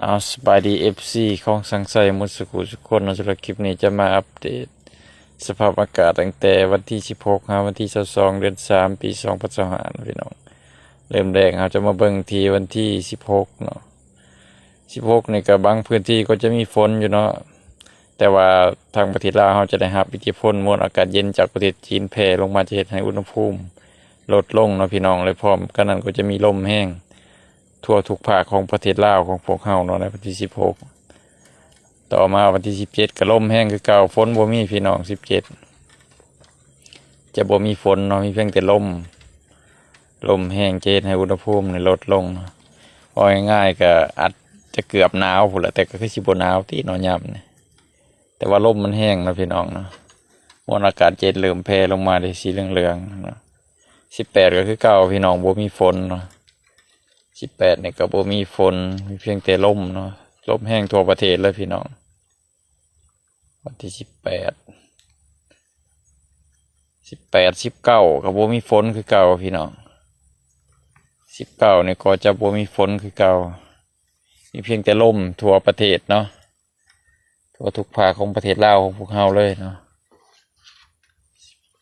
เอาสบายดีFCของสังไสมุสกุทุกคนสำหรับคลิปนี้จะมาอัปเดตสภาพอากาศตั้งแต่วันที่16วันที่22เดือน3ปี2025พี่น้องเริ่มแรกเราจะมาเบิ่งที่วันที่16เนาะ16นี่ก็บางพื้นที่ก็จะมีฝนอยู่เนาะแต่ว่าทางประเทศลาวเราจะได้รับอิทธิพลมวลอากาศเย็นจากประเทศจีนแผ่ลงมาจะเฮ็ดให้อุณหภูมิลดลงเนาะพี่น้องเลยพร้อมกันนั้นก็จะมีลมแห้งทั่วทุกภาคของประเทศลาวของพวกเฮาเนาะในวันที่16ต่อมาวันที่17ก็ลมแห้งคือเก่าฝนบ่มีพี่น้อง17จะบ่มีฝนเนาะมีเพียงแต่ลมแห้งจะเฮ็ดให้อุณหภูมิลดลงเอาง่ายๆก็อาจจะเกือบหนาวพุ่นละแต่ก็คือสิบ่หนาวติเนาะยามนี่แต่ว่าลมมันแห้งเนาะพี่น้องเนาะมวลอากาศเย็นเริ่มแผ่ลงมาได้สีเหลืองๆเนาะ18ก็คือเก่าพี่น้องบ่มีฝนเนาะ18นี่ก็บ่มีฝนมีเพียงแต่ลมเนาะลมแห้งทั่วประเทศเลยพี่น้องวันที่19ก็บ่มีฝนคือเก่าพี่น้อง19นี่ก็จะบ่มีฝนคือเก่ามีเพียงแต่ลมทั่วประเทศเนาะทั่วทุกภาคของประเทศลาวของพวกเฮาเลยเนาะ20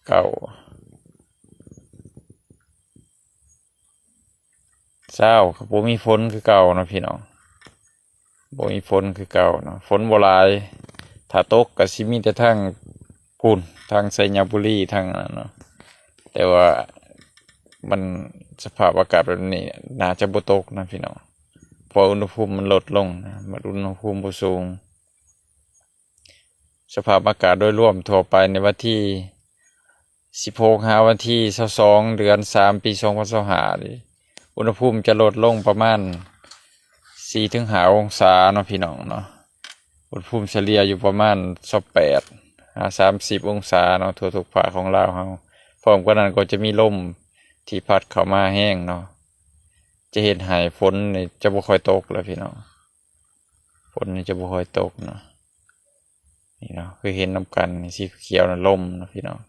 ก็บ่มีฝนคือเก่าเนาะพี่น้องบ่มีฝนคือเก่าเนาะฝนบ่หลายถ้าตกก็สิมีแต่ทางพูนทางไสยบุรีทางนั้นเนาะแต่ว่ามันสภาพอากาศแบบนี้น่าจะบ่ตกนะพี่น้องเพราะอุณหภูมิมันลดลงนะมันอุณหภูมิบ่สูงสภาพอากาศโดยรวมทั่วไปในวันที่16วันที่22เดือน3ปี2025นี่อุณหภูมิจะลดลงประมาณ4-5องศาเนาะพี่น้องเนาะอุณหภูมิเฉลี่ยอยู่ประมาณ28-30องศาเนาะทั่วทุกภาคของลาวเฮาพร้อมกันนั้นก็จะมีลมที่พัดเข้ามาแห้งเนาะจะเห็นให้ฝนนี่จะบ่ค่อยตกแล้วพี่น้องฝนนี่จะบ่ค่อยตกเนาะนี่เนาะคือเห็นนำกันสีเขียวน่ะลมเนาะพี่น้อง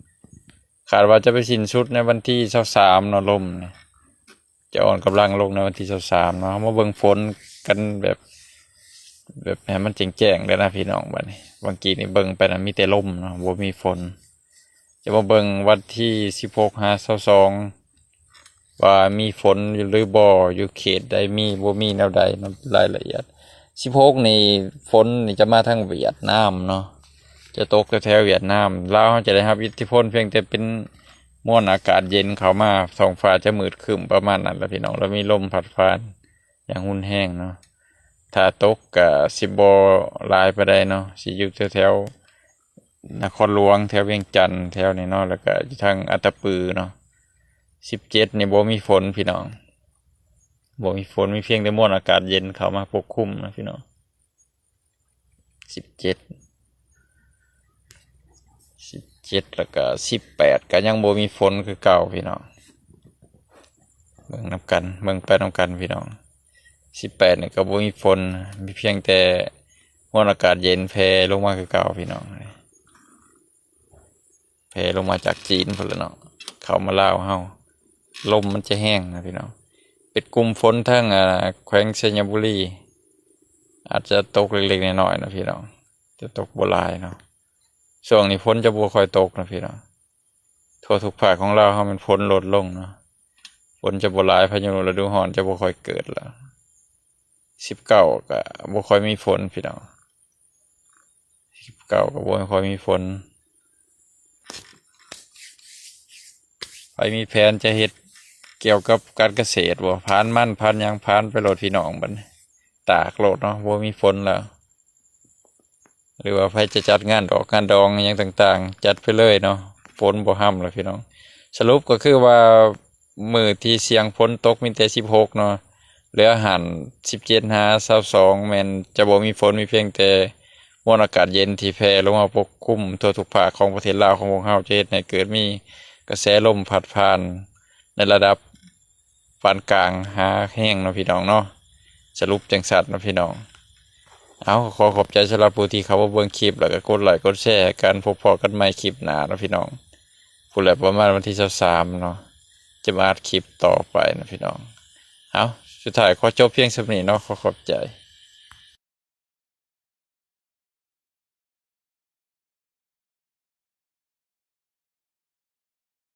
คาดว่าจะไปสิ้นสุดในวันที่23เนาะลมนี่จะอ่อนกำลังลงในวันที่23เนาะมาเบิ่งฝนกันแบบให้มันแจ้งๆเลยนะพี่น้องบัดนี้บางทีนี่เบิ่งไปน่ะมีแต่ลมเนาะบ่มีฝนจะมาเบิ่งวันที่16-22ว่ามีฝนหรือบ่อยู่เขตใดมีบ่มีแนวใดเนาะรายละเอียด16นี่ฝนนี่จะมาทางเวียดนามเนาะจะตกแถวเวียดนามลาวจะได้รับอิทธิพลเพียงแต่เป็นมวลอากาศเย็นเข้ามาท้องฟ้าจะมืดครึ้มประมาณนั้นแหละพี่น้องแล้วมีลมพัดผ่านอย่างรุนแรงเนาะถ้าตกก็สิบ่หลายปานใดเนาะสิอยู่แถวนครหลวงแถวเวียงจันทน์แถวนี้เนาะแล้วก็อยู่ทางอัตตปือเนาะ17นี่บ่มีฝนพี่น้องบ่มีฝนมีเพียงแต่มวลอากาศเย็นเข้ามาปกคลุมนะพี่น้อง17แล้วก็18ก็ยังบ่มีฝนคือเก่าพี่น้องเบิ่งนํกันเบิ่งไปนํกันพี่น้อง18นี่ก็บ่มีฝนมีเพียงแต่มวลอากาศเย็นแผ่ลงมาคือเก่าพี่น้องแผ่ลงมาจากจีนพุ่นละเนาะเข้ามาลาวเฮาลมมันจะแห้งนะพี่น้องเป็นกลุ่มฝนทั้งแขวงไชยบุรีอาจจะตกเล็กๆน้อยๆนะพี่น้องจะตกบ่หลายเนาะช่วงนี้ฝนจะบ่ค่อยตกนะพี่น้องทั่วทุกภาคของเราเฮามันฝนลดลงเนาะฝนจะบ่หลายพายุฤดูร้อนจะบ่ค่อยเกิดแล้ว19ก็บ่ค่อยมีฝนพี่น้อง19ก็บ่ค่อยมีฝนไปมีแผนจะเฮ็ดเกี่ยวกับการเกษตรบ่ผ่านมันผ่านหยังผ่านไปโลดพี่น้องบัดนี้ตากโลดเนาะบ่มีฝนแล้วหรือว่าใครจะจัดงานดอกงานดองหยังต่างๆจัดไปเลยเนาะฝนบ่ห้ำแล้วพี่น้องสรุปก็คือว่ามื้อที่เสียงฝนตกมีแต่16เนาะเหลือหัน17-22แม่นจะบ่มีฝนมีเพียงแต่มวลอากาศเย็นที่แผ่ลงมาปกคลุมทั่วทุกภาคของประเทศลาวของพวกเฮาจะเฮ็ดให้เกิดมีกระแสลมพัดผ่านในระดับปานกลางหาแห้งเนาะพี่น้องเนาะสรุปจังซั่นเนาะพี่น้องเอาขอขอบใจสำหรับผู้ที่เข้ามาเบิ่งคลิปแล้วก็กดไลค์กดแชร์กันพบพอกันใหม่คลิปหน้าเนาะพี่น้องพูดแล้วประมาณวันที่23เนาะจะมาอัดคลิปต่อไปนะพี่น้องเอาสุดท้ายขอจบเพียงเท่านี้เนาะขอขอบใจ